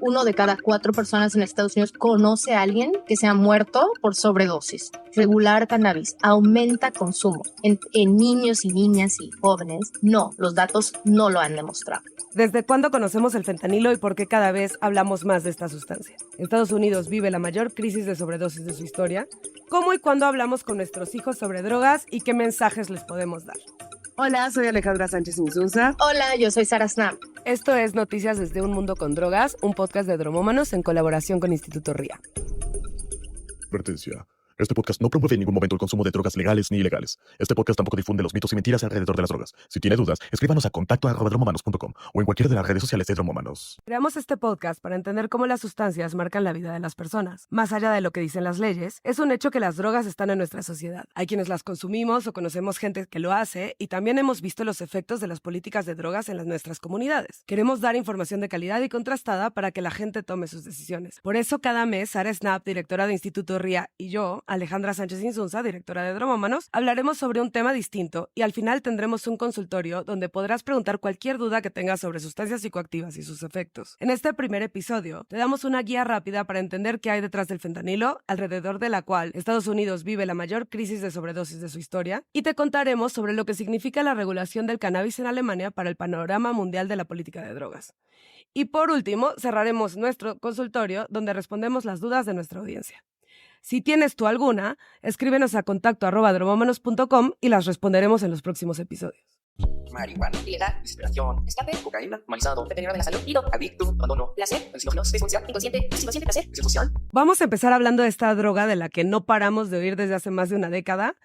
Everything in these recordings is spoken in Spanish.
1 de cada 4 personas en Estados Unidos conoce a alguien que se ha muerto por sobredosis. Regular cannabis aumenta consumo en niños y niñas y jóvenes. No, los datos no lo han demostrado. ¿Desde cuándo conocemos el fentanilo y por qué cada vez hablamos más de esta sustancia? Estados Unidos vive la mayor crisis de sobredosis de su historia. ¿Cómo y cuándo hablamos con nuestros hijos sobre drogas y qué mensajes les podemos dar? Hola, soy Alejandra Sánchez Insunza. Hola, yo soy Sara Snap. Esto es Noticias desde un mundo con drogas, un podcast de Dromómanos en colaboración con Instituto RIA. Advertencia. Este podcast no promueve en ningún momento el consumo de drogas legales ni ilegales. Este podcast tampoco difunde los mitos y mentiras alrededor de las drogas. Si tiene dudas, escríbanos a contacto@dromomanos.com o en cualquiera de las redes sociales de Dromómanos. Creamos este podcast para entender cómo las sustancias marcan la vida de las personas. Más allá de lo que dicen las leyes, es un hecho que las drogas están en nuestra sociedad. Hay quienes las consumimos o conocemos gente que lo hace y también hemos visto los efectos de las políticas de drogas en nuestras comunidades. Queremos dar información de calidad y contrastada para que la gente tome sus decisiones. Por eso cada mes, Sara Snap, directora de Instituto RIA, y yo, Alejandra Sánchez Insunza, directora de Dromómanos, hablaremos sobre un tema distinto y al final tendremos un consultorio donde podrás preguntar cualquier duda que tengas sobre sustancias psicoactivas y sus efectos. En este primer episodio, te damos una guía rápida para entender qué hay detrás del fentanilo, alrededor de la cual Estados Unidos vive la mayor crisis de sobredosis de su historia, y te contaremos sobre lo que significa la regulación del cannabis en Alemania para el panorama mundial de la política de drogas. Y por último, cerraremos nuestro consultorio donde respondemos las dudas de nuestra audiencia. Si tienes tú alguna, escríbenos a contacto@dromomanos.com y las responderemos en los próximos episodios. Marihuana, ilegal, desesperación, escape, cocaína, normalizado, deterioro de la salud, ido, adicto, abandono, placer, alucinógenos, disfunción, inconsciente placer, disfunción. Vamos a empezar hablando de esta droga de la que no paramos de oír desde hace más de una década.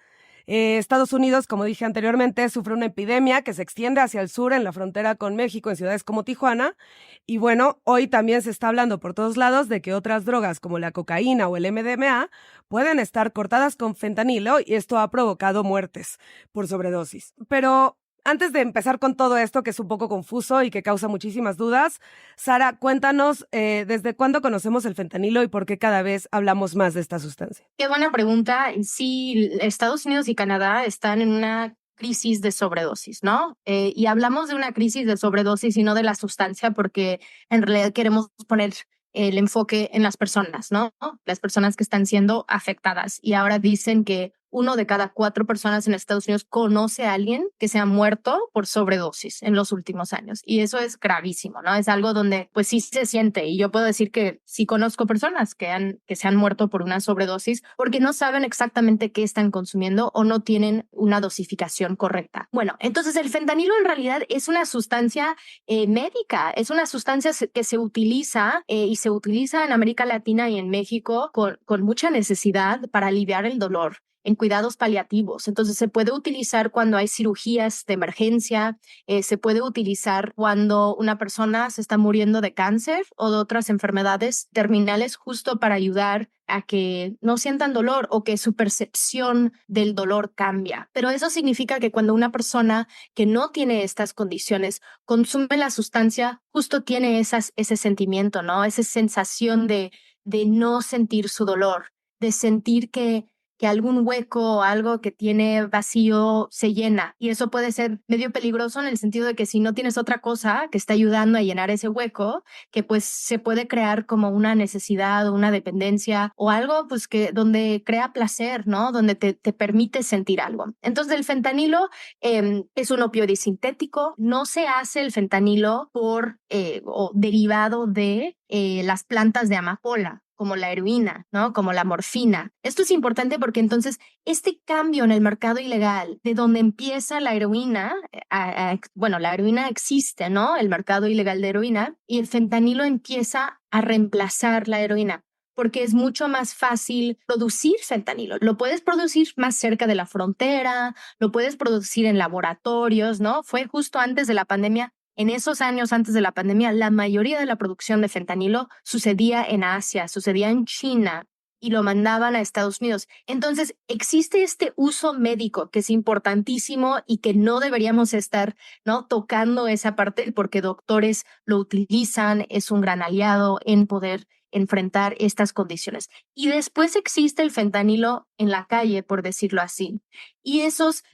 Estados Unidos, como dije anteriormente, sufre una epidemia que se extiende hacia el sur en la frontera con México, en ciudades como Tijuana. Y bueno, hoy también se está hablando por todos lados de que otras drogas como la cocaína o el MDMA pueden estar cortadas con fentanilo y esto ha provocado muertes por sobredosis. Pero antes de empezar con todo esto, que es un poco confuso y que causa muchísimas dudas, Sara, cuéntanos desde cuándo conocemos el fentanilo y por qué cada vez hablamos más de esta sustancia. Qué buena pregunta. Sí, Estados Unidos y Canadá están en una crisis de sobredosis, ¿no? Y hablamos de una crisis de sobredosis y no de la sustancia porque en realidad queremos poner el enfoque en las personas, ¿no? Las personas que están siendo afectadas. Y ahora dicen que 1 de cada 4 personas en Estados Unidos conoce a alguien que se ha muerto por sobredosis en los últimos años. Y eso es gravísimo, ¿no? Es algo donde pues sí se siente. Y yo puedo decir que sí conozco personas que se han muerto por una sobredosis porque no saben exactamente qué están consumiendo o no tienen una dosificación correcta. Bueno, entonces el fentanilo en realidad es una sustancia médica. Es una sustancia que se utiliza y se utiliza en América Latina y en México con mucha necesidad para aliviar el dolor en cuidados paliativos. Entonces se puede utilizar cuando hay cirugías de emergencia, se puede utilizar cuando una persona se está muriendo de cáncer o de otras enfermedades terminales justo para ayudar a que no sientan dolor o que su percepción del dolor cambia. Pero eso significa que cuando una persona que no tiene estas condiciones consume la sustancia, justo tiene ese sentimiento, ¿no? Esa sensación de no sentir su dolor, de sentir que algún hueco o algo que tiene vacío se llena. Y eso puede ser medio peligroso en el sentido de que si no tienes otra cosa que está ayudando a llenar ese hueco, que pues se puede crear como una necesidad o una dependencia o algo pues que donde crea placer, ¿no? Donde te permite sentir algo. Entonces el fentanilo es un opioide sintético. No se hace el fentanilo o derivado de las plantas de amapola, como la heroína, ¿no? Como la morfina. Esto es importante porque entonces este cambio en el mercado ilegal, de donde empieza la heroína, la heroína existe, ¿no? El mercado ilegal de heroína, y el fentanilo empieza a reemplazar la heroína, porque es mucho más fácil producir fentanilo. Lo puedes producir más cerca de la frontera, lo puedes producir en laboratorios, ¿no? Fue justo antes de la pandemia. En esos años antes de la pandemia, la mayoría de la producción de fentanilo sucedía en Asia, sucedía en China y lo mandaban a Estados Unidos. Entonces, existe este uso médico que es importantísimo y que no deberíamos estar, ¿no?, tocando esa parte porque doctores lo utilizan, es un gran aliado en poder enfrentar estas condiciones. Y después existe el fentanilo en la calle, por decirlo así. Y esos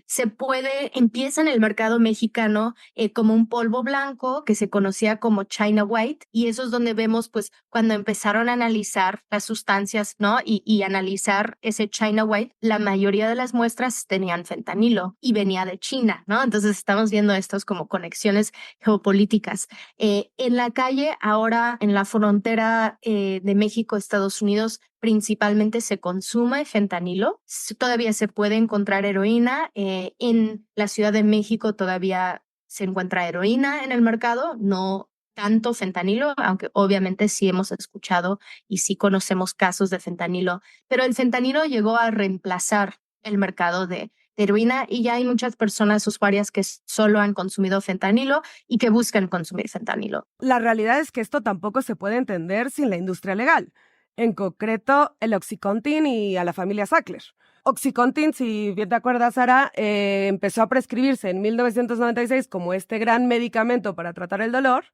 empieza en el mercado mexicano como un polvo blanco que se conocía como China White, y eso es donde vemos pues cuando empezaron a analizar las sustancias, ¿no? Y analizar ese China White, la mayoría de las muestras tenían fentanilo y venía de China, ¿no? Entonces estamos viendo estos como conexiones geopolíticas. En la calle, ahora en la frontera de México, Estados Unidos, principalmente se consume fentanilo. Todavía se puede encontrar heroína. En la Ciudad de México todavía se encuentra heroína en el mercado, no tanto fentanilo, aunque obviamente sí hemos escuchado y sí conocemos casos de fentanilo, pero el fentanilo llegó a reemplazar el mercado de heroína y ya hay muchas personas usuarias que solo han consumido fentanilo y que buscan consumir fentanilo. La realidad es que esto tampoco se puede entender sin la industria legal, en concreto el Oxycontin y a la familia Sackler. Oxycontin, si bien te acuerdas, Sara, empezó a prescribirse en 1996 como este gran medicamento para tratar el dolor,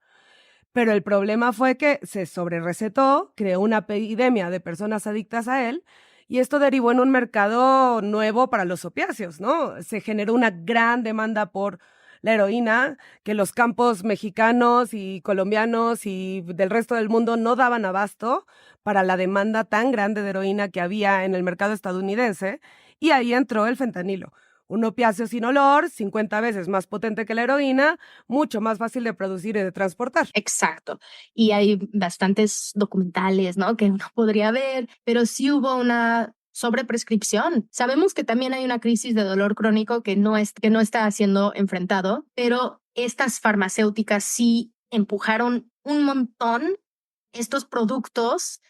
pero el problema fue que se sobrerecetó, creó una epidemia de personas adictas a él, y esto derivó en un mercado nuevo para los opiáceos, ¿no? Se generó una gran demanda por la heroína, que los campos mexicanos y colombianos y del resto del mundo no daban abasto para la demanda tan grande de heroína que había en el mercado estadounidense, y ahí entró el fentanilo. Un opiáceo sin olor, 50 veces más potente que la heroína, mucho más fácil de producir y de transportar. Exacto. Y hay bastantes documentales, ¿no? Que uno podría ver, pero sí hubo una sobreprescripción. Sabemos que también hay una crisis de dolor crónico que no está siendo enfrentado, pero estas farmacéuticas sí empujaron un montón estos productos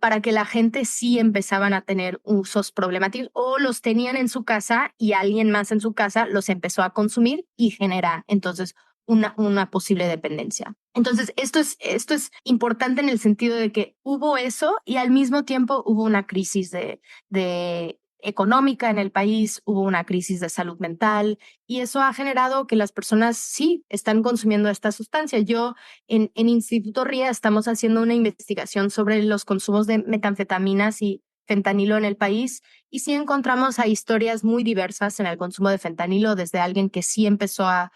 para que la gente sí empezaban a tener usos problemáticos o los tenían en su casa y alguien más en su casa los empezó a consumir y genera entonces una posible dependencia. Entonces, esto es importante en el sentido de que hubo eso y al mismo tiempo hubo una crisis de económica en el país, hubo una crisis de salud mental y eso ha generado que las personas sí están consumiendo esta sustancia. Yo en Instituto RIA estamos haciendo una investigación sobre los consumos de metanfetaminas y fentanilo en el país y sí encontramos a historias muy diversas en el consumo de fentanilo, desde alguien que sí empezó a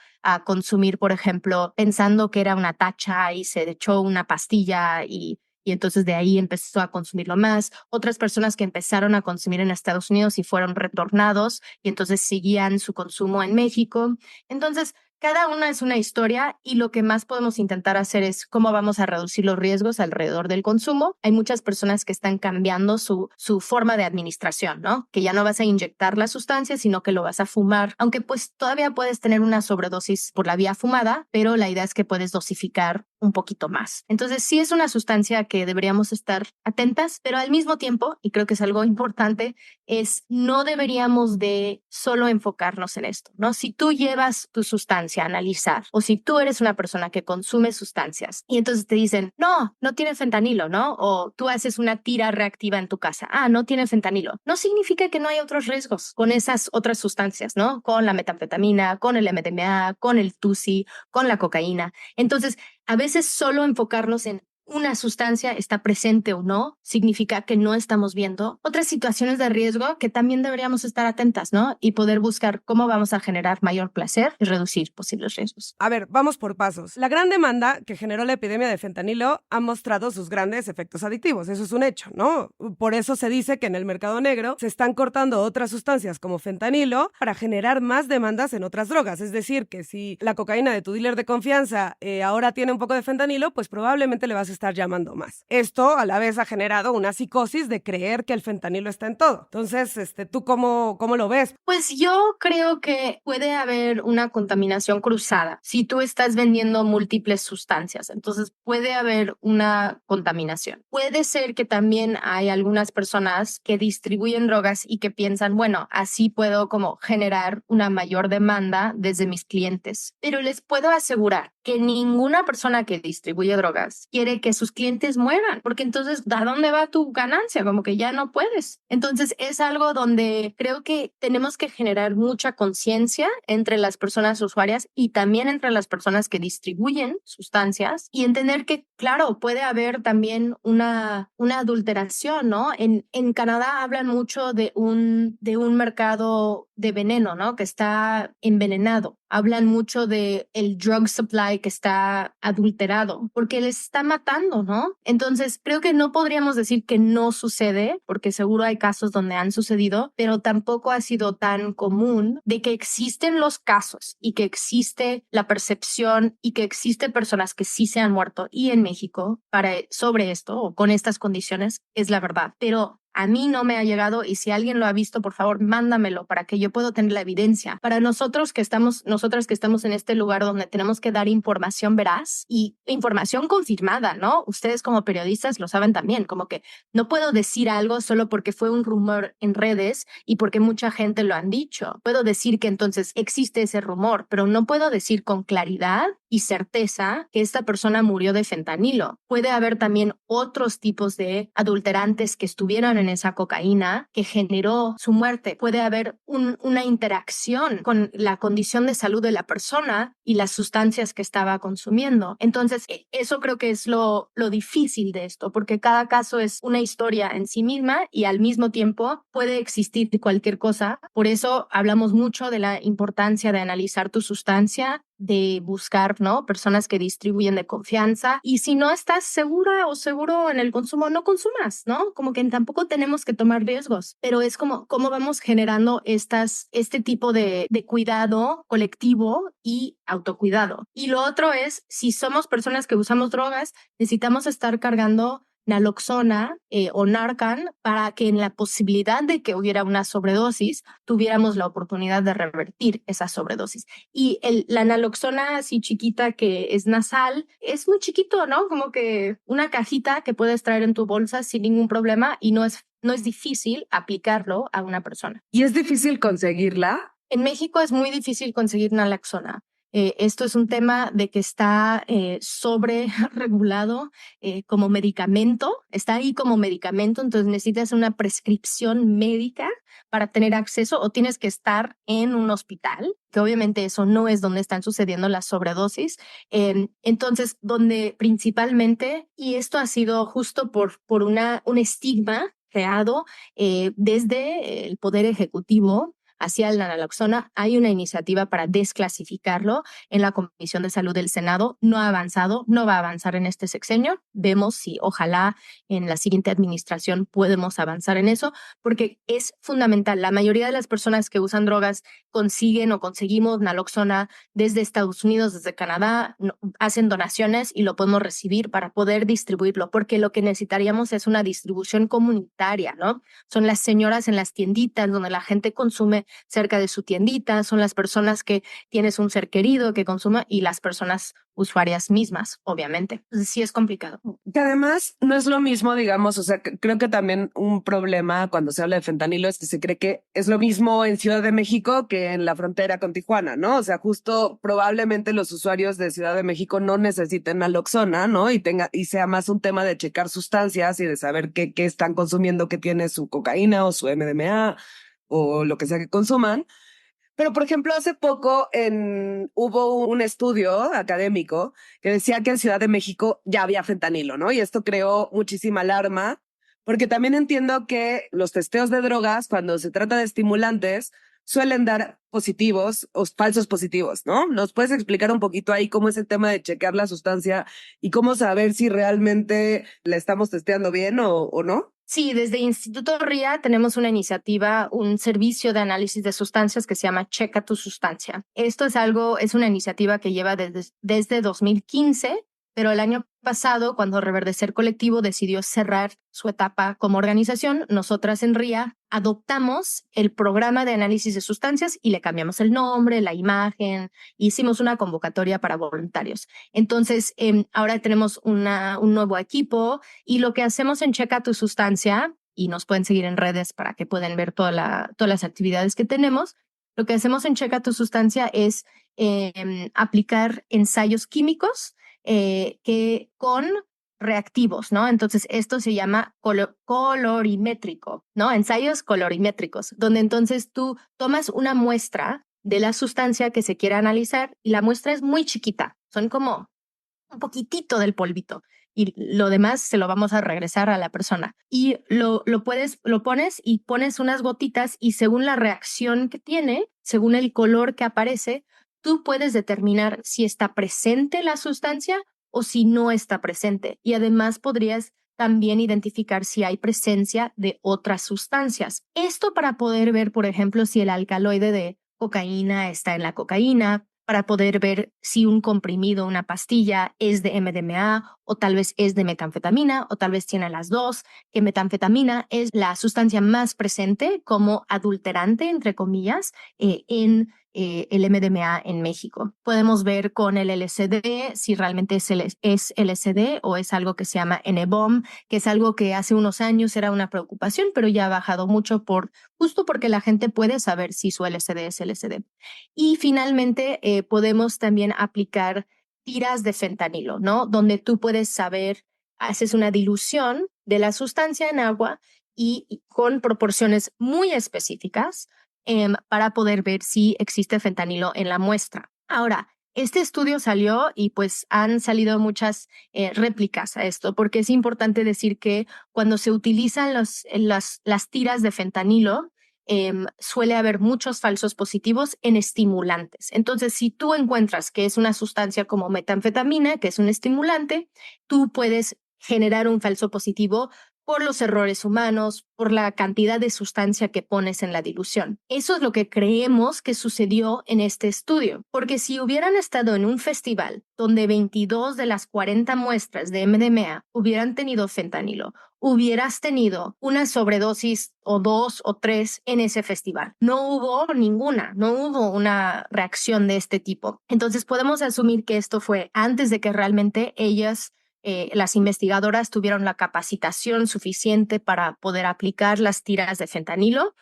consumir, por ejemplo, pensando que era una tacha y se echó una pastilla y entonces de ahí empezó a consumirlo más. Otras personas que empezaron a consumir en Estados Unidos y fueron retornados y entonces seguían su consumo en México. Entonces, cada una es una historia y lo que más podemos intentar hacer es cómo vamos a reducir los riesgos alrededor del consumo. Hay muchas personas que están cambiando su forma de administración, ¿no? Que ya no vas a inyectar la sustancia, sino que lo vas a fumar, aunque pues todavía puedes tener una sobredosis por la vía fumada, pero la idea es que puedes dosificar un poquito más. Entonces sí es una sustancia que deberíamos estar atentas, pero al mismo tiempo, y creo que es algo importante, es no deberíamos de solo enfocarnos en esto, ¿no? Si tú llevas tu sustancia a analizar o si tú eres una persona que consume sustancias y entonces te dicen, no tiene fentanilo, ¿no? O tú haces una tira reactiva en tu casa, no tiene fentanilo. No significa que no hay otros riesgos con esas otras sustancias, ¿no? Con la metanfetamina, con el MDMA, con el TUSI, con la cocaína. Entonces, a veces solo enfocarnos en una sustancia está presente o no, significa que no estamos viendo otras situaciones de riesgo que también deberíamos estar atentas, ¿no? Y poder buscar cómo vamos a generar mayor placer y reducir posibles riesgos. A ver, vamos por pasos. La gran demanda que generó la epidemia de fentanilo ha mostrado sus grandes efectos adictivos. Eso es un hecho, ¿no? Por eso se dice que en el mercado negro se están cortando otras sustancias como fentanilo para generar más demandas en otras drogas. Es decir, que si la cocaína de tu dealer de confianza ahora tiene un poco de fentanilo, pues probablemente le vas a estar llamando más. Esto a la vez ha generado una psicosis de creer que el fentanilo está en todo. Entonces, ¿tú cómo lo ves? Pues yo creo que puede haber una contaminación cruzada si tú estás vendiendo múltiples sustancias. Entonces puede haber una contaminación. Puede ser que también hay algunas personas que distribuyen drogas y que piensan, bueno, así puedo como generar una mayor demanda desde mis clientes. Pero les puedo asegurar que ninguna persona que distribuye drogas quiere que sus clientes mueran, porque entonces, ¿a dónde va tu ganancia? Como que ya no puedes. Entonces, es algo donde creo que tenemos que generar mucha conciencia entre las personas usuarias y también entre las personas que distribuyen sustancias y entender que, claro, puede haber también una adulteración, ¿no? En Canadá hablan mucho de un mercado de veneno, ¿no? Que está envenenado. Hablan mucho de el drug supply que está adulterado porque les está matando, ¿no? Entonces, creo que no podríamos decir que no sucede, porque seguro hay casos donde han sucedido, pero tampoco ha sido tan común de que existen los casos y que existe la percepción y que existe personas que sí se han muerto y en México sobre esto o con estas condiciones es la verdad. Pero a mí no me ha llegado y si alguien lo ha visto, por favor, mándamelo para que yo pueda tener la evidencia. Para nosotras que estamos en este lugar donde tenemos que dar información veraz y información confirmada, ¿no? Ustedes como periodistas lo saben también, como que no puedo decir algo solo porque fue un rumor en redes y porque mucha gente lo han dicho. Puedo decir que entonces existe ese rumor, pero no puedo decir con claridad y certeza que esta persona murió de fentanilo. Puede haber también otros tipos de adulterantes que estuvieron en esa cocaína que generó su muerte. Puede haber una interacción con la condición de salud de la persona y las sustancias que estaba consumiendo. Entonces, eso creo que es lo difícil de esto, porque cada caso es una historia en sí misma y al mismo tiempo puede existir cualquier cosa. Por eso hablamos mucho de la importancia de analizar tu sustancia, de buscar, ¿no? Personas que distribuyen de confianza. Y si no estás segura o seguro en el consumo, no consumas, ¿no? Como que tampoco tenemos que tomar riesgos, pero es como cómo vamos generando este tipo de cuidado colectivo y autocuidado. Y lo otro es, si somos personas que usamos drogas, necesitamos estar cargando naloxona o Narcan para que en la posibilidad de que hubiera una sobredosis tuviéramos la oportunidad de revertir esa sobredosis. Y la naloxona así chiquita que es nasal es muy chiquito, ¿no? Como que una cajita que puedes traer en tu bolsa sin ningún problema y no es difícil aplicarlo a una persona. ¿Y es difícil conseguirla? En México es muy difícil conseguir naloxona. Esto es un tema de que está sobre regulado como medicamento, está ahí como medicamento, entonces necesitas una prescripción médica para tener acceso o tienes que estar en un hospital, que obviamente eso no es donde están sucediendo las sobredosis. Entonces, donde principalmente, y esto ha sido justo por un estigma creado desde el Poder Ejecutivo hacia la naloxona, hay una iniciativa para desclasificarlo en la Comisión de Salud del Senado. No ha avanzado, no va a avanzar en este sexenio. Vemos si ojalá en la siguiente administración podemos avanzar en eso, porque es fundamental. La mayoría de las personas que usan drogas consiguen o conseguimos naloxona desde Estados Unidos, desde Canadá, hacen donaciones y lo podemos recibir para poder distribuirlo, porque lo que necesitaríamos es una distribución comunitaria, ¿no? Son las señoras en las tienditas donde la gente consume cerca de su tiendita, son las personas que tienes un ser querido que consuma y las personas usuarias mismas, obviamente. Entonces, sí es complicado. Que además no es lo mismo, digamos, o sea, creo que también un problema cuando se habla de fentanilo es que se cree que es lo mismo en Ciudad de México que en la frontera con Tijuana, ¿no? O sea, justo probablemente los usuarios de Ciudad de México no necesiten naloxona, ¿no? Y sea más un tema de checar sustancias y de saber qué están consumiendo, que tiene su cocaína o su MDMA o lo que sea que consuman. Pero, por ejemplo, hace poco hubo un estudio académico que decía que en Ciudad de México ya había fentanilo, ¿no? Y esto creó muchísima alarma, porque también entiendo que los testeos de drogas, cuando se trata de estimulantes, suelen dar positivos o falsos positivos, ¿no? ¿Nos puedes explicar un poquito ahí cómo es el tema de checar la sustancia y cómo saber si realmente la estamos testeando bien o no? Sí, desde Instituto RIA tenemos una iniciativa, un servicio de análisis de sustancias que se llama Checa tu sustancia. Esto es una iniciativa que lleva desde 2015, pero el año pasado, cuando Reverdecer Colectivo decidió cerrar su etapa como organización, nosotras en RIA adoptamos el programa de análisis de sustancias y le cambiamos el nombre, la imagen, hicimos una convocatoria para voluntarios. Entonces, ahora tenemos un nuevo equipo y lo que hacemos en Checa tu sustancia, y nos pueden seguir en redes para que puedan ver todas las actividades que tenemos, lo que hacemos en Checa tu sustancia es aplicar ensayos químicos que con reactivos, ¿no? Entonces, esto se llama colorimétrico, ¿no? Ensayos colorimétricos, donde entonces tú tomas una muestra de la sustancia que se quiere analizar y la muestra es muy chiquita, son como un poquitito del polvito y lo demás se lo vamos a regresar a la persona. Y lo pones y pones unas gotitas y según la reacción que tiene, según el color que aparece, tú puedes determinar si está presente la sustancia o si no está presente. Y además podrías también identificar si hay presencia de otras sustancias. Esto para poder ver, por ejemplo, si el alcaloide de cocaína está en la cocaína, para poder ver si un comprimido, una pastilla es de MDMA o tal vez es de metanfetamina o tal vez tiene las dos, que metanfetamina es la sustancia más presente como adulterante, entre comillas, en el MDMA en México. Podemos ver con el LSD si realmente es LSD o es algo que se llama N-bomb, que es algo que hace unos años era una preocupación, pero ya ha bajado mucho justo porque la gente puede saber si su LSD es LSD. Y finalmente podemos también aplicar tiras de fentanilo, ¿no? Donde tú puedes saber, haces una dilución de la sustancia en agua y con proporciones muy específicas para poder ver si existe fentanilo en la muestra. Ahora, este estudio salió y pues han salido muchas réplicas a esto, porque es importante decir que cuando se utilizan las tiras de fentanilo, suele haber muchos falsos positivos en estimulantes. Entonces, si tú encuentras que es una sustancia como metanfetamina, que es un estimulante, tú puedes generar un falso positivo por los errores humanos, por la cantidad de sustancia que pones en la dilución. Eso es lo que creemos que sucedió en este estudio, porque si hubieran estado en un festival donde 22 de las 40 muestras de MDMA hubieran tenido fentanilo, hubieras tenido una sobredosis o 2 o 3 en ese festival. No hubo ninguna, no hubo una reacción de este tipo. Entonces podemos asumir que esto fue antes de que realmente las investigadoras tuvieron la capacitación suficiente para poder aplicar las tiras de fentanilo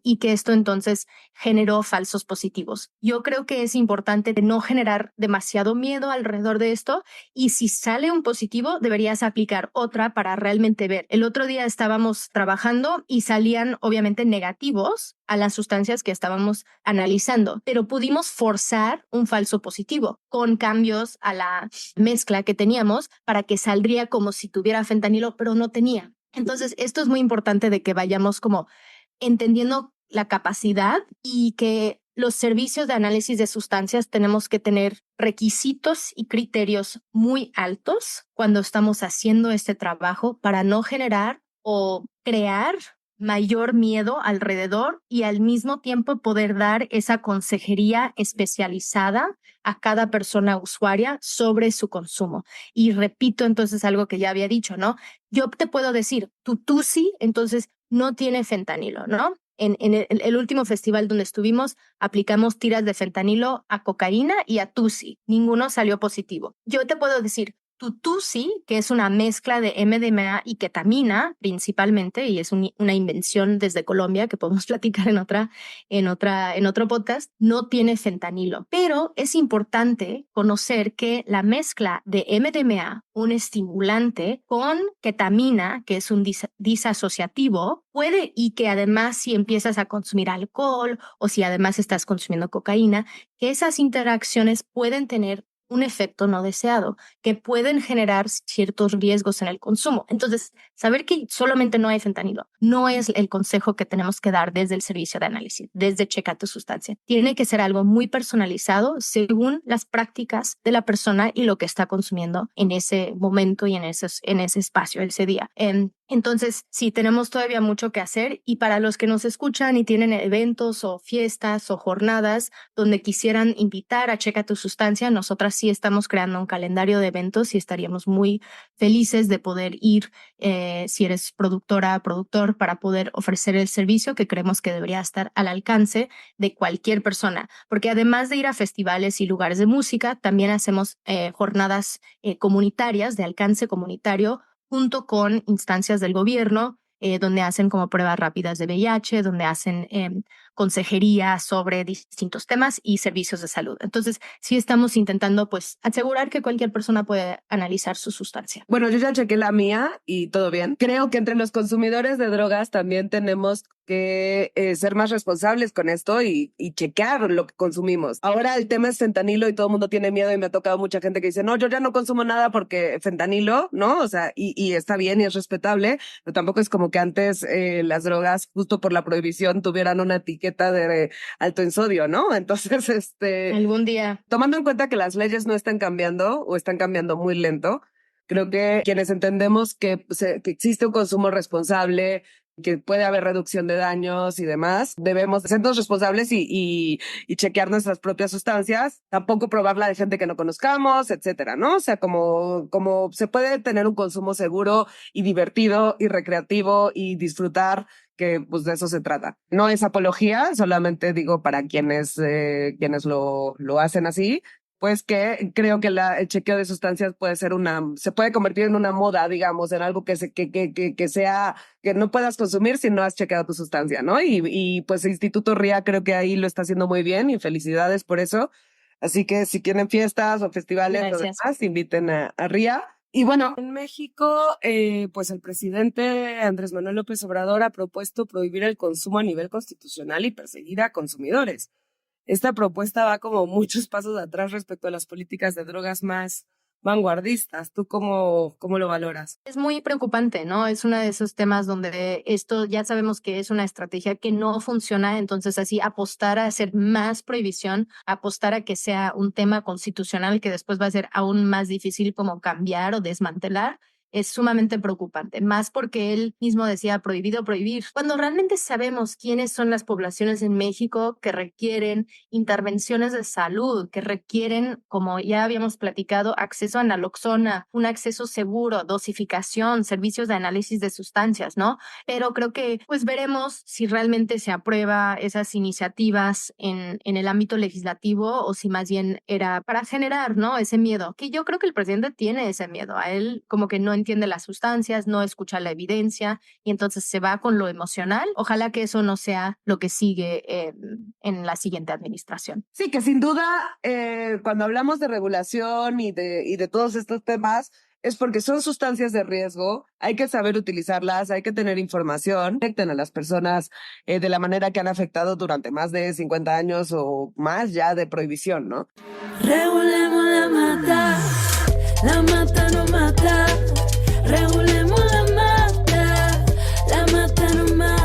y que esto entonces generó falsos positivos. Yo creo que es importante no generar demasiado miedo alrededor de esto y si sale un positivo deberías aplicar otra para realmente ver. El otro día estábamos trabajando y salían obviamente negativos a las sustancias que estábamos analizando, pero pudimos forzar un falso positivo con cambios a la mezcla que teníamos para que saldría como si tuviera fentanilo, pero no tenía. Entonces, esto es muy importante de que vayamos como entendiendo la capacidad y que los servicios de análisis de sustancias tenemos que tener requisitos y criterios muy altos cuando estamos haciendo este trabajo para no generar o crear mayor miedo alrededor y al mismo tiempo poder dar esa consejería especializada a cada persona usuaria sobre su consumo. Y repito entonces algo que ya había dicho, ¿no? Yo te puedo decir, tu TUSI entonces no tiene fentanilo, ¿no? En el último festival donde estuvimos, aplicamos tiras de fentanilo a cocaína y a TUSI. Ninguno salió positivo. Yo te puedo decir, tu TUSI, que es una mezcla de MDMA y ketamina principalmente, y es una invención desde Colombia que podemos platicar en otro podcast, no tiene fentanilo. Pero es importante conocer que la mezcla de MDMA, un estimulante, con ketamina, que es un disasociativo, puede, y que además si empiezas a consumir alcohol o si además estás consumiendo cocaína, que esas interacciones pueden tener un efecto no deseado, que pueden generar ciertos riesgos en el consumo. Entonces, saber que solamente no hay fentanilo no es el consejo que tenemos que dar desde el servicio de análisis, desde Checa tu Sustancia. Tiene que ser algo muy personalizado según las prácticas de la persona y lo que está consumiendo en ese momento y en ese espacio, ese día. Entonces, sí, tenemos todavía mucho que hacer y para los que nos escuchan y tienen eventos o fiestas o jornadas donde quisieran invitar a Checa tu Sustancia, nosotras sí estamos creando un calendario de eventos y estaríamos muy felices de poder ir, si eres productora, productor, para poder ofrecer el servicio que creemos que debería estar al alcance de cualquier persona. Porque además de ir a festivales y lugares de música, también hacemos jornadas comunitarias de alcance comunitario junto con instancias del gobierno donde hacen como pruebas rápidas de VIH, donde hacen consejería sobre distintos temas y servicios de salud. Entonces, sí estamos intentando pues asegurar que cualquier persona puede analizar su sustancia. Bueno, yo ya chequé la mía y todo bien. Creo que entre los consumidores de drogas también tenemos que ser más responsables con esto y chequear lo que consumimos. Ahora el tema es fentanilo y todo el mundo tiene miedo y me ha tocado mucha gente que dice, no, yo ya no consumo nada porque fentanilo, ¿no? O sea, y está bien y es respetable, pero tampoco es como que antes las drogas, justo por la prohibición, tuvieran una etiqueta de alto en sodio, ¿no? Entonces, Algún día. tomando en cuenta que las leyes no están cambiando o están cambiando muy lento, creo que quienes entendemos que existe un consumo responsable, que puede haber reducción de daños y demás, debemos sernos responsables y chequear nuestras propias sustancias, tampoco probarla de gente que no conozcamos, etcétera, ¿no? O sea, como se puede tener un consumo seguro y divertido y recreativo y disfrutar, que pues de eso se trata. No es apología, solamente digo para quienes lo hacen así, pues que creo que el chequeo de sustancias puede ser se puede convertir en una moda, digamos, en algo que sea, que no puedas consumir si no has chequeado tu sustancia, ¿no? Y pues el Instituto RIA creo que ahí lo está haciendo muy bien y felicidades por eso. Así que si quieren fiestas o festivales o Gracias. demás, inviten a RIA. Y bueno, En México, pues el presidente Andrés Manuel López Obrador ha propuesto prohibir el consumo a nivel constitucional y perseguir a consumidores. Esta propuesta va como muchos pasos atrás respecto a las políticas de drogas más vanguardistas. ¿Tú cómo lo valoras? Es muy preocupante, ¿no? Es uno de esos temas donde esto ya sabemos que es una estrategia que no funciona, entonces así apostar a hacer más prohibición, apostar a que sea un tema constitucional que después va a ser aún más difícil como cambiar o desmantelar, es sumamente preocupante, más porque él mismo decía prohibido prohibir, cuando realmente sabemos quiénes son las poblaciones en México que requieren intervenciones de salud, que requieren, como ya habíamos platicado, acceso a naloxona, un acceso seguro, dosificación, servicios de análisis de sustancias, ¿no? Pero creo que pues veremos si realmente se aprueba esas iniciativas en el ámbito legislativo o si más bien era para generar, ¿no? Ese miedo, que yo creo que el presidente tiene ese miedo, a él como que no entiende las sustancias, no escucha la evidencia y entonces se va con lo emocional. Ojalá que eso no sea lo que sigue en la siguiente administración. sí, que sin duda, cuando hablamos de regulación y de todos estos temas, es porque son sustancias de riesgo, hay que saber utilizarlas, hay que tener información, afecten a las personas de la manera que han afectado durante más de 50 años o más ya de prohibición, ¿no? Regulemos la mata no mata. Regulemos la mata no mata.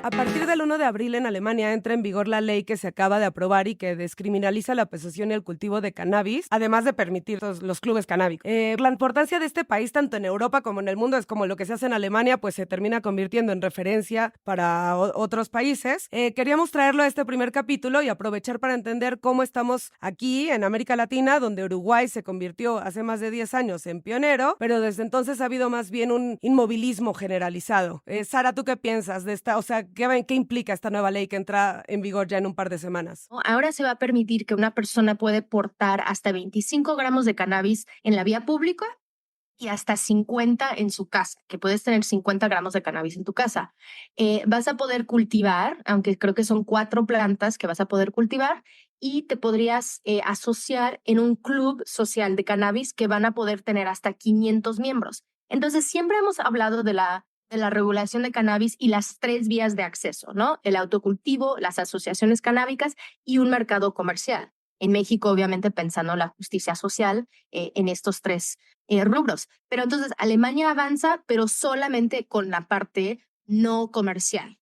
A partir del 1 de abril en Alemania entra en vigor la ley que se acaba de aprobar y que descriminaliza la posesión y el cultivo de cannabis, además de permitir los clubes canábicos. La importancia de este país, tanto en Europa como en el mundo, es como lo que se hace en Alemania, pues se termina convirtiendo en referencia para otros países. Queríamos traerlo a este primer capítulo y aprovechar para entender cómo estamos aquí en América Latina, donde Uruguay se convirtió hace más de 10 años en pionero, pero desde entonces ha habido más bien un inmovilismo generalizado. Sara, ¿tú qué piensas de esta? O sea, ¿qué implica esta nueva ley que entra en vigor ya en un par de semanas? Ahora se va a permitir que una persona puede portar hasta 25 gramos de cannabis en la vía pública y hasta 50 en su casa, que puedes tener 50 gramos de cannabis en tu casa. Vas a poder cultivar, aunque creo que son 4 plantas que vas a poder cultivar, y te podrías asociar en un club social de cannabis que van a poder tener hasta 500 miembros. Entonces, siempre hemos hablado de la regulación de cannabis y las 3 vías de acceso, ¿no? El autocultivo, las asociaciones canábicas y un mercado comercial. En México, obviamente, pensando en la justicia social en estos 3 rubros. Pero entonces Alemania avanza, pero solamente con la parte no comercial.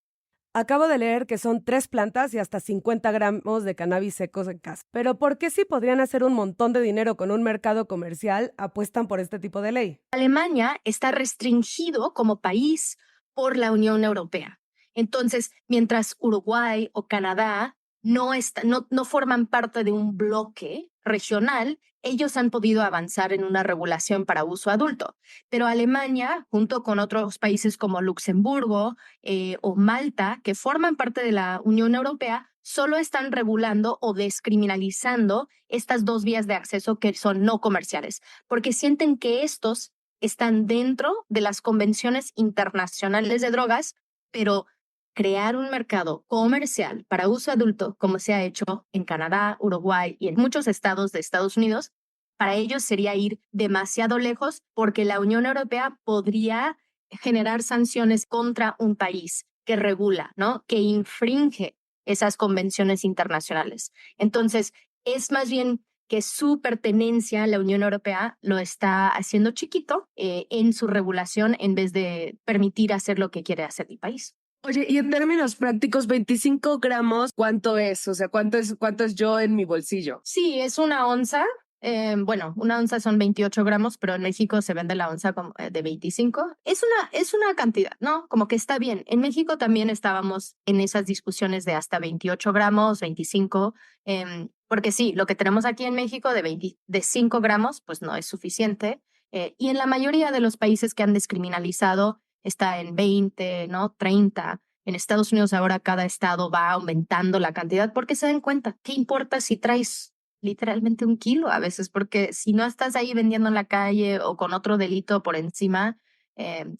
Acabo de leer que son 3 plantas y hasta 50 gramos de cannabis secos en casa. Pero ¿por qué si podrían hacer un montón de dinero con un mercado comercial apuestan por este tipo de ley? Alemania está restringido como país por la Unión Europea. Entonces, mientras Uruguay o Canadá no forman parte de un bloque regional, ellos han podido avanzar en una regulación para uso adulto. Pero Alemania, junto con otros países como Luxemburgo o Malta, que forman parte de la Unión Europea, solo están regulando o descriminalizando estas 2 vías de acceso que son no comerciales, porque sienten que estos están dentro de las convenciones internacionales de drogas, pero crear un mercado comercial para uso adulto, como se ha hecho en Canadá, Uruguay y en muchos estados de Estados Unidos, para ellos sería ir demasiado lejos porque la Unión Europea podría generar sanciones contra un país que regula, ¿no? Que infringe esas convenciones internacionales. Entonces, es más bien que su pertenencia a la Unión Europea lo está haciendo chiquito en su regulación en vez de permitir hacer lo que quiere hacer el país. Oye, y en términos prácticos, 25 gramos, ¿cuánto es? O sea, ¿cuánto es yo en mi bolsillo? Sí, es una onza. Bueno, una onza son 28 gramos, pero en México se vende la onza como, de 25. Es una cantidad, ¿no? Como que está bien. En México también estábamos en esas discusiones de hasta 28 gramos, 25, porque sí, lo que tenemos aquí en México de 5 gramos, pues no es suficiente. Y en la mayoría de los países que han descriminalizado está en 20, ¿no? 30. En Estados Unidos ahora cada estado va aumentando la cantidad porque se dan cuenta, ¿qué importa si traes literalmente 1 kilo a veces? Porque si no estás ahí vendiendo en la calle o con otro delito por encima,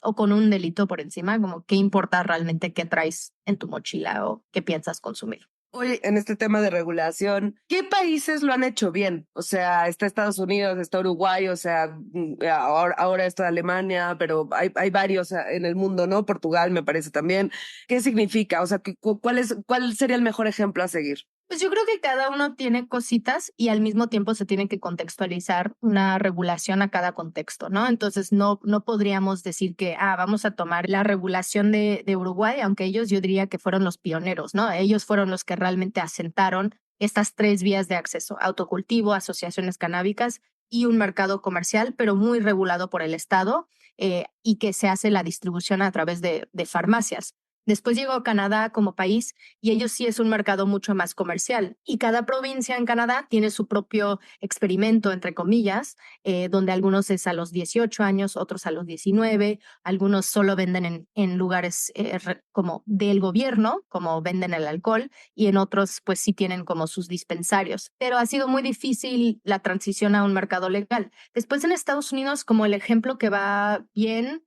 o con un delito por encima, como qué importa realmente qué traes en tu mochila o qué piensas consumir. Oye, en este tema de regulación, ¿qué países lo han hecho bien? O sea, está Estados Unidos, está Uruguay, o sea, ahora está Alemania, pero hay varios en el mundo, ¿no? Portugal me parece también. ¿Qué significa? O sea, ¿cuál sería el mejor ejemplo a seguir? Pues yo creo que cada uno tiene cositas y al mismo tiempo se tiene que contextualizar una regulación a cada contexto, ¿no? Entonces no podríamos decir que, vamos a tomar la regulación de Uruguay, aunque ellos yo diría que fueron los pioneros, ¿no? Ellos fueron los que realmente asentaron estas 3 vías de acceso: autocultivo, asociaciones canábicas y un mercado comercial, pero muy regulado por el Estado, y que se hace la distribución a través de farmacias. Después llegó Canadá como país y ellos sí es un mercado mucho más comercial. Y cada provincia en Canadá tiene su propio experimento, entre comillas, donde algunos es a los 18 años, otros a los 19, algunos solo venden en lugares como del gobierno, como venden el alcohol, y en otros pues sí tienen como sus dispensarios. Pero ha sido muy difícil la transición a un mercado legal. Después en Estados Unidos, como el ejemplo que va bien,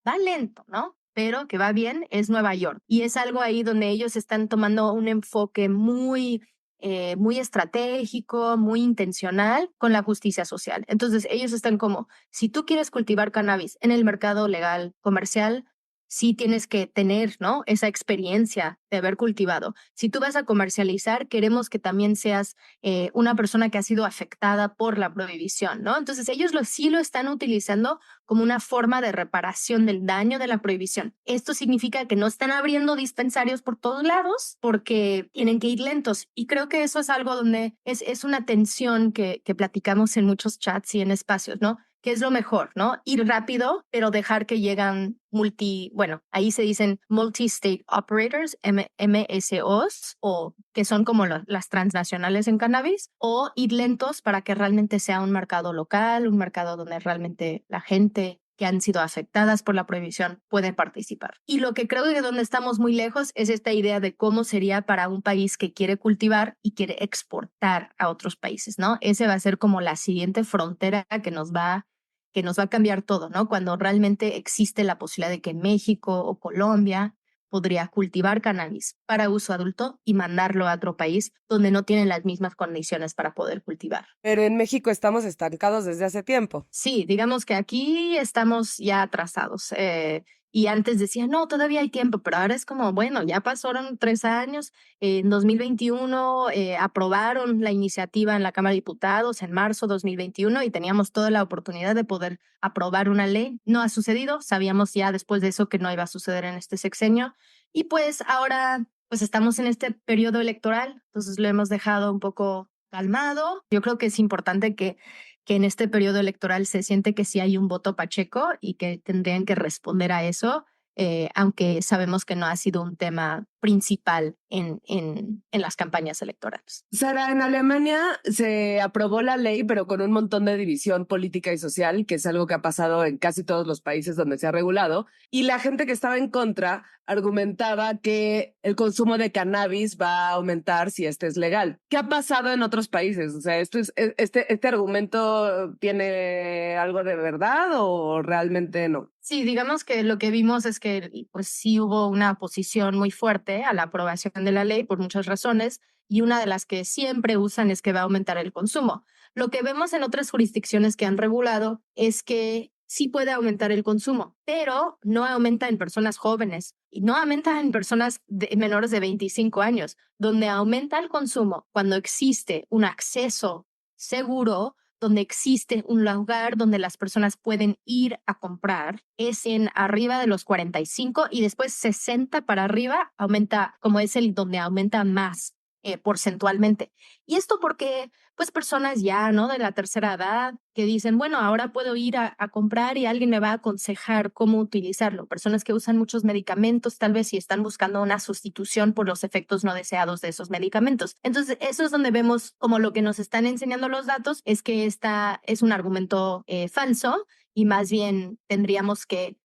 va lento, ¿no? Pero que va bien, es Nueva York. Y es algo ahí donde ellos están tomando un enfoque muy estratégico, muy intencional con la justicia social. Entonces ellos están como, si tú quieres cultivar cannabis en el mercado legal comercial, sí tienes que tener, ¿no? Esa experiencia de haber cultivado. Si tú vas a comercializar, queremos que también seas una persona que ha sido afectada por la prohibición, ¿no? Entonces ellos sí lo están utilizando como una forma de reparación del daño de la prohibición. Esto significa que no están abriendo dispensarios por todos lados porque tienen que ir lentos. Y creo que eso es algo donde es una tensión que platicamos en muchos chats y en espacios, ¿no? ¿Qué es lo mejor, no? Ir rápido, pero dejar que llegan ahí se dicen multi-state operators, MSOs, o que son como las transnacionales en cannabis, o ir lentos para que realmente sea un mercado local, un mercado donde realmente la gente que han sido afectadas por la prohibición puede participar. Y lo que creo que donde estamos muy lejos es esta idea de cómo sería para un país que quiere cultivar y quiere exportar a otros países, ¿no? Ese va a ser como la siguiente frontera que nos va a cambiar todo, ¿no? Cuando realmente existe la posibilidad de que México o Colombia podría cultivar cannabis para uso adulto y mandarlo a otro país donde no tienen las mismas condiciones para poder cultivar. Pero en México estamos estancados desde hace tiempo. Sí, digamos que aquí estamos ya atrasados. Y antes decía, no, todavía hay tiempo, pero ahora es como, bueno, ya pasaron 3 años. En 2021 aprobaron la iniciativa en la Cámara de Diputados en marzo de 2021 y teníamos toda la oportunidad de poder aprobar una ley. No ha sucedido, sabíamos ya después de eso que no iba a suceder en este sexenio. Y pues ahora pues estamos en este periodo electoral, entonces lo hemos dejado un poco calmado. Yo creo que es importante que en este periodo electoral se siente que sí hay un voto pacheco y que tendrían que responder a eso, aunque sabemos que no ha sido un tema principal en las campañas electorales. Sara, en Alemania se aprobó la ley, pero con un montón de división política y social, que es algo que ha pasado en casi todos los países donde se ha regulado. Y la gente que estaba en contra argumentaba que el consumo de cannabis va a aumentar si este es legal. ¿Qué ha pasado en otros países? O sea, ¿este argumento tiene algo de verdad o realmente no? Sí, digamos que lo que vimos es que pues sí hubo una oposición muy fuerte a la aprobación de la ley por muchas razones, y una de las que siempre usan es que va a aumentar el consumo. Lo que vemos en otras jurisdicciones que han regulado es que sí puede aumentar el consumo, pero no aumenta en personas jóvenes y no aumenta en personas menores de 25 años. Donde aumenta el consumo cuando existe un acceso seguro, donde existe un lugar donde las personas pueden ir a comprar, es en arriba de los 45, y después 60 para arriba aumenta, como es el donde aumenta más porcentualmente. Y esto porque pues personas ya, ¿no?, de la tercera edad que dicen, bueno, ahora puedo ir a comprar y alguien me va a aconsejar cómo utilizarlo. Personas que usan muchos medicamentos, tal vez, si están buscando una sustitución por los efectos no deseados de esos medicamentos. Entonces, eso es donde vemos como lo que nos están enseñando los datos es que esta es un argumento falso, y más bien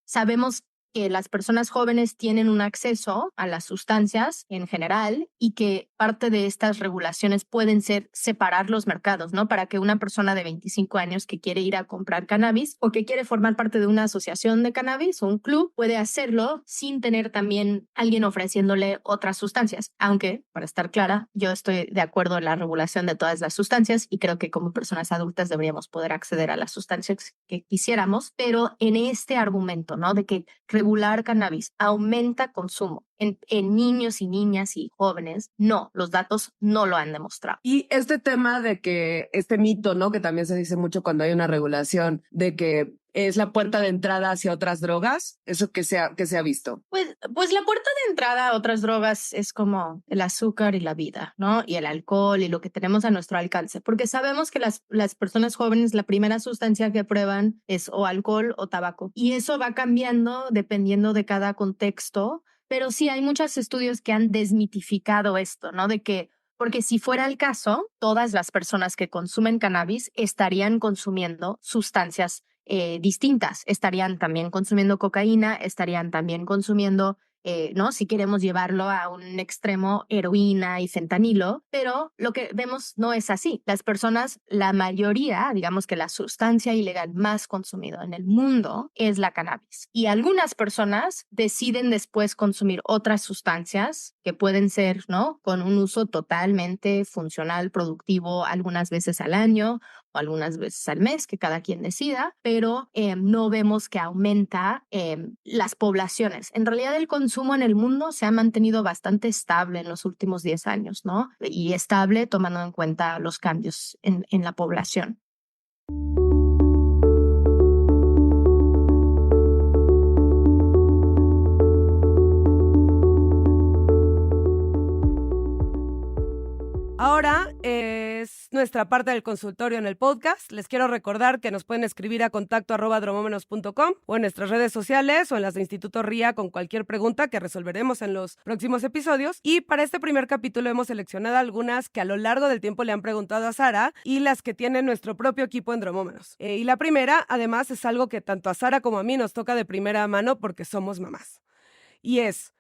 sabemos que las personas jóvenes tienen un acceso a las sustancias en general, y que parte de estas regulaciones pueden ser separar los mercados, ¿no? Para que una persona de 25 años que quiere ir a comprar cannabis o que quiere formar parte de una asociación de cannabis o un club puede hacerlo sin tener también alguien ofreciéndole otras sustancias. Aunque, para estar clara, yo estoy de acuerdo en la regulación de todas las sustancias y creo que como personas adultas deberíamos poder acceder a las sustancias que quisiéramos, pero en este argumento, ¿no?, de que regular cannabis aumenta consumo en niños y niñas y jóvenes, no, los datos no lo han demostrado. Y este tema de que este mito, ¿no?, que también se dice mucho cuando hay una regulación, de que es la puerta de entrada hacia otras drogas, eso que se ha visto. Pues la puerta de entrada a otras drogas es como el azúcar y la vida, ¿no? Y el alcohol y lo que tenemos a nuestro alcance, porque sabemos que las personas jóvenes, la primera sustancia que prueban es o alcohol o tabaco, y eso va cambiando dependiendo de cada contexto, pero sí hay muchos estudios que han desmitificado esto, ¿no? Porque si fuera el caso, todas las personas que consumen cannabis estarían consumiendo sustancias distintas. Estarían también consumiendo cocaína, estarían también consumiendo, ¿no?, si queremos llevarlo a un extremo, heroína y fentanilo, pero lo que vemos no es así. Las personas, la mayoría, digamos que la sustancia ilegal más consumida en el mundo es la cannabis. Y algunas personas deciden después consumir otras sustancias que pueden ser, ¿no?, con un uso totalmente funcional, productivo, algunas veces al año o algunas veces al mes, que cada quien decida, pero no vemos que aumenta las poblaciones. En realidad el consumo en el mundo se ha mantenido bastante estable en los últimos 10 años, ¿no? Y estable tomando en cuenta los cambios en la población. Ahora es nuestra parte del consultorio en el podcast. Les quiero recordar que nos pueden escribir a contacto@dromómenos.com o en nuestras redes sociales o en las de Instituto RIA con cualquier pregunta que resolveremos en los próximos episodios. Y para este primer capítulo hemos seleccionado algunas que a lo largo del tiempo le han preguntado a Sara y las que tiene nuestro propio equipo en Dromómenos. Y la primera, además, es algo que tanto a Sara como a mí nos toca de primera mano porque somos mamás. Y es: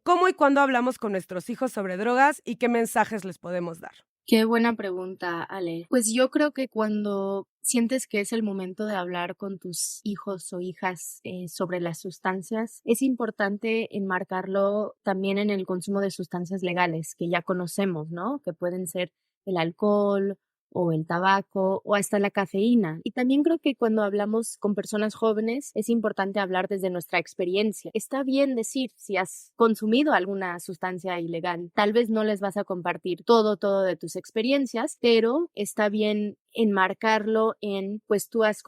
¿cómo y cuándo hablamos con nuestros hijos sobre drogas y qué mensajes les podemos dar? Qué buena pregunta, Ale. Pues yo creo que cuando sientes que es el momento de hablar con tus hijos o hijas sobre las sustancias, es importante enmarcarlo también en el consumo de sustancias legales que ya conocemos, ¿no? Que pueden ser el alcohol o el tabaco o hasta la cafeína. Y también creo que cuando hablamos con personas jóvenes es importante hablar desde nuestra experiencia. Está bien decir si has consumido alguna sustancia ilegal. Tal vez no les vas a compartir todo de tus experiencias, pero está bien enmarcarlo en, pues tú has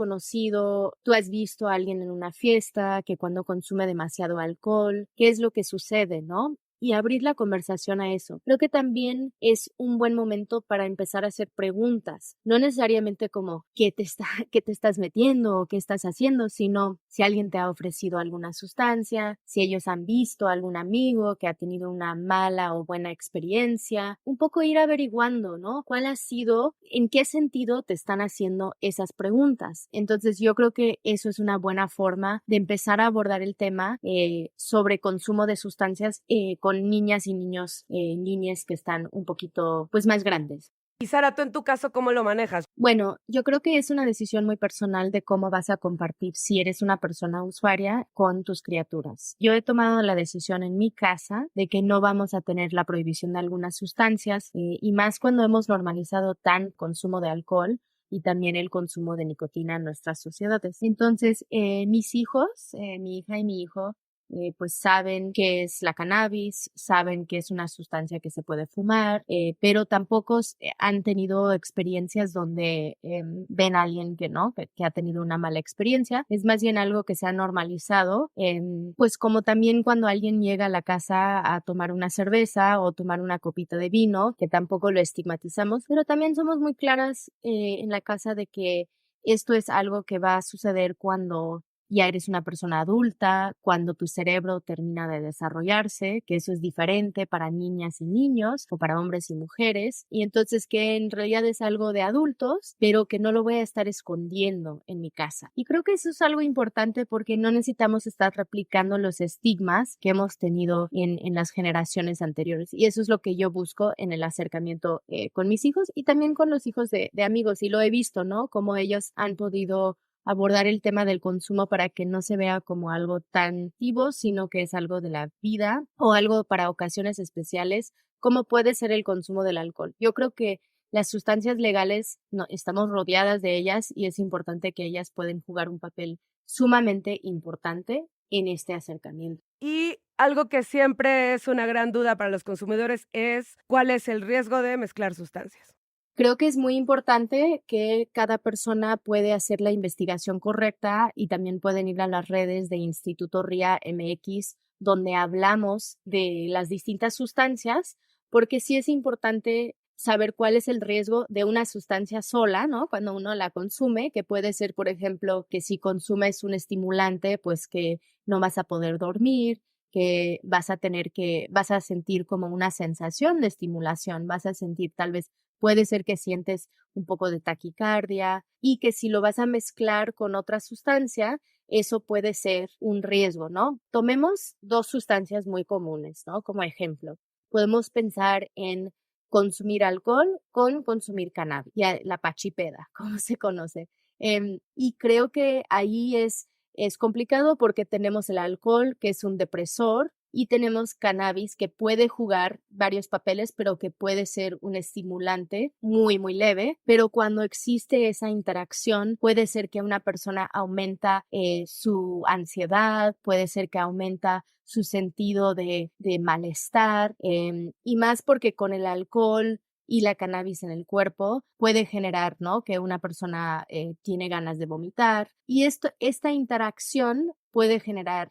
visto a alguien en una fiesta que cuando consume demasiado alcohol, ¿qué es lo que sucede, no? y abrir la conversación a eso. Creo que también es un buen momento para empezar a hacer preguntas, no necesariamente como qué te estás metiendo o qué estás haciendo, sino si alguien te ha ofrecido alguna sustancia, si ellos han visto a algún amigo que ha tenido una mala o buena experiencia, un poco ir averiguando, ¿no? ¿Cuál ha sido, en qué sentido te están haciendo esas preguntas? Entonces yo creo que eso es una buena forma de empezar a abordar el tema sobre consumo de sustancias con niñas y niños, niñas que están un poquito pues más grandes. Y Sara, tú en tu caso, ¿cómo lo manejas? Bueno, yo creo que es una decisión muy personal de cómo vas a compartir si eres una persona usuaria con tus criaturas. Yo he tomado la decisión en mi casa de que no vamos a tener la prohibición de algunas sustancias y más cuando hemos normalizado tan consumo de alcohol y también el consumo de nicotina en nuestras sociedades. Entonces, mis hijos, mi hija y mi hijo, pues saben qué es la cannabis, saben que es una sustancia que se puede fumar, pero tampoco han tenido experiencias donde ven a alguien que no, que ha tenido una mala experiencia. Es más bien algo que se ha normalizado, pues como también cuando alguien llega a la casa a tomar una cerveza o tomar una copita de vino, que tampoco lo estigmatizamos, pero también somos muy claras en la casa de que esto es algo que va a suceder cuando ya eres una persona adulta, cuando tu cerebro termina de desarrollarse, que eso es diferente para niñas y niños o para hombres y mujeres, y entonces que en realidad es algo de adultos, pero que no lo voy a estar escondiendo en mi casa. Y creo que eso es algo importante porque no necesitamos estar replicando los estigmas que hemos tenido en las generaciones anteriores, y eso es lo que yo busco en el acercamiento con mis hijos y también con los hijos de amigos, y lo he visto, ¿no? Cómo ellos han podido abordar el tema del consumo para que no se vea como algo tan activo, sino que es algo de la vida o algo para ocasiones especiales, como puede ser el consumo del alcohol. Yo creo que las sustancias legales, no, estamos rodeadas de ellas y es importante que ellas pueden jugar un papel sumamente importante en este acercamiento. Y algo que siempre es una gran duda para los consumidores es ¿cuál es el riesgo de mezclar sustancias? Creo que es muy importante que cada persona puede hacer la investigación correcta y también pueden ir a las redes de Instituto RIA MX, donde hablamos de las distintas sustancias, porque sí es importante saber cuál es el riesgo de una sustancia sola, ¿no? Cuando uno la consume, que puede ser, por ejemplo, que si consumes un estimulante, pues que no vas a poder dormir, que vas a sentir como una sensación de estimulación, vas a sentir tal vez. Puede ser que sientes un poco de taquicardia y que si lo vas a mezclar con otra sustancia, eso puede ser un riesgo, ¿no? Tomemos dos sustancias muy comunes, ¿no? Como ejemplo, podemos pensar en consumir alcohol con consumir cannabis, ya la pachipeda, como se conoce. Y creo que ahí es complicado porque tenemos el alcohol, que es un depresor, y tenemos cannabis que puede jugar varios papeles, pero que puede ser un estimulante muy, muy leve. Pero cuando existe esa interacción, puede ser que una persona aumenta su ansiedad, puede ser que aumenta su sentido de malestar, y más porque con el alcohol y la cannabis en el cuerpo puede generar, ¿no? Que una persona tiene ganas de vomitar. Y esta interacción puede generar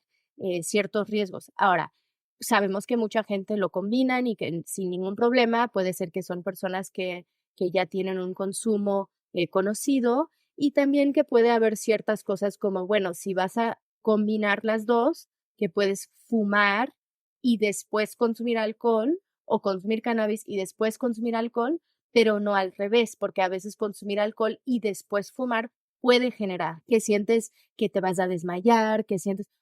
ciertos riesgos. Ahora, sabemos que mucha gente lo combinan y que sin ningún problema puede ser que son personas que ya tienen un consumo conocido y también que puede haber ciertas cosas como, bueno, si vas a combinar las dos, que puedes fumar y después consumir alcohol o consumir cannabis y después consumir alcohol, pero no al revés, porque a veces consumir alcohol y después fumar puede generar que sientes que te vas a desmayar,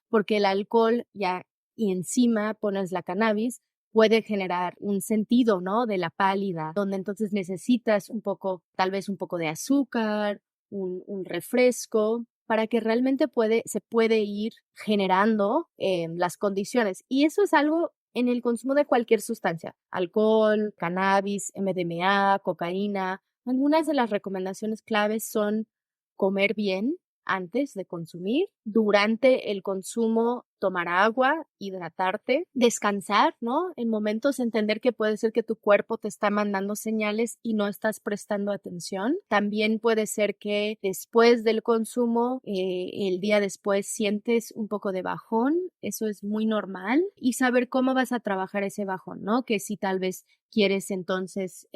porque el alcohol ya y encima pones la cannabis, puede generar un sentido, ¿no? De la pálida, donde entonces necesitas tal vez un poco de azúcar, un refresco, para que realmente se puede ir generando las condiciones. Y eso es algo en el consumo de cualquier sustancia, alcohol, cannabis, MDMA, cocaína. Algunas de las recomendaciones claves son comer bien, antes de consumir. Durante el consumo, tomar agua, hidratarte, descansar, ¿no? En momentos entender que puede ser que tu cuerpo te está mandando señales y no estás prestando atención. También puede ser que después del consumo, el día después sientes un poco de bajón. Eso es muy normal. Y saber cómo vas a trabajar ese bajón, ¿no? Que si tal vez quieres entonces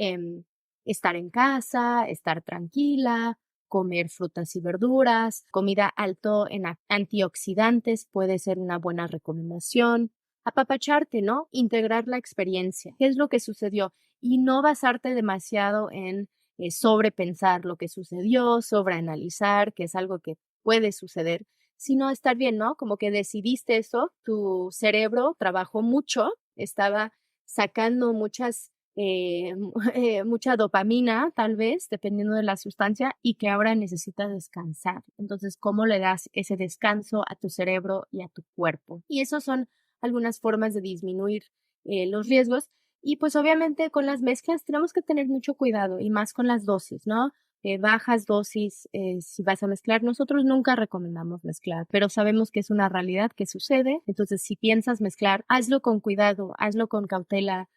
estar en casa, estar tranquila, comer frutas y verduras, comida alto en antioxidantes puede ser una buena recomendación. Apapacharte, ¿no? Integrar la experiencia. ¿Qué es lo que sucedió? Y no basarte demasiado en sobrepensar lo que sucedió, sobreanalizar, que es algo que puede suceder, sino estar bien, ¿no? Como que decidiste eso, tu cerebro trabajó mucho, estaba sacando mucha dopamina, tal vez, dependiendo de la sustancia, y que ahora necesita descansar. Entonces, ¿cómo le das ese descanso a tu cerebro y a tu cuerpo? Y esas son algunas formas de disminuir los riesgos. Y pues obviamente con las mezclas tenemos que tener mucho cuidado, y más con las dosis, ¿no? Bajas dosis, si vas a mezclar, nosotros nunca recomendamos mezclar, pero sabemos que es una realidad que sucede. Entonces, si piensas mezclar, hazlo con cuidado, hazlo con cautela,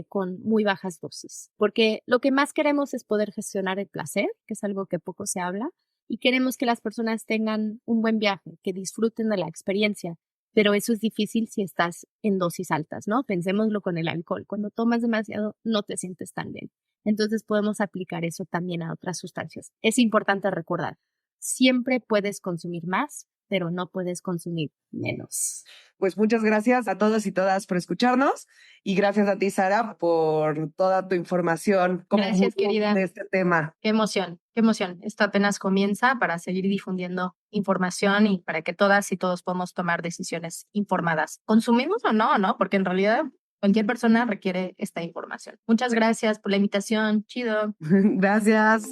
con muy bajas dosis, porque lo que más queremos es poder gestionar el placer, que es algo que poco se habla, y queremos que las personas tengan un buen viaje, que disfruten de la experiencia, pero eso es difícil si estás en dosis altas, ¿no? Pensémoslo con el alcohol, cuando tomas demasiado no te sientes tan bien, entonces podemos aplicar eso también a otras sustancias. Es importante recordar, siempre puedes consumir más, pero no puedes consumir menos. Pues muchas gracias a todos y todas por escucharnos y gracias a ti, Sara, por toda tu información Gracias, querida. de este tema. Qué emoción, qué emoción. Esto apenas comienza para seguir difundiendo información y para que todas y todos podamos tomar decisiones informadas. ¿Consumimos o no, no? Porque en realidad cualquier persona requiere esta información. Muchas gracias por la invitación. Chido. Gracias.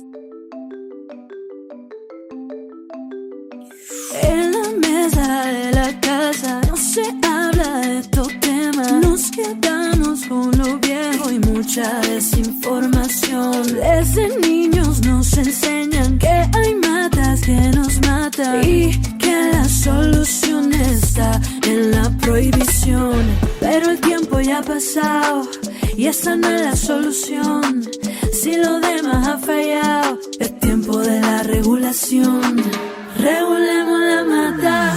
En la mesa de la casa no se habla de estos temas. Nos quedamos con lo viejo y mucha desinformación. Desde niños nos enseñan que hay matas que nos matan y que la solución está en la prohibición. Pero el tiempo ya ha pasado y esa no es la solución. Si lo demás ha fallado, es tiempo de la regulación. Regulemos la mata,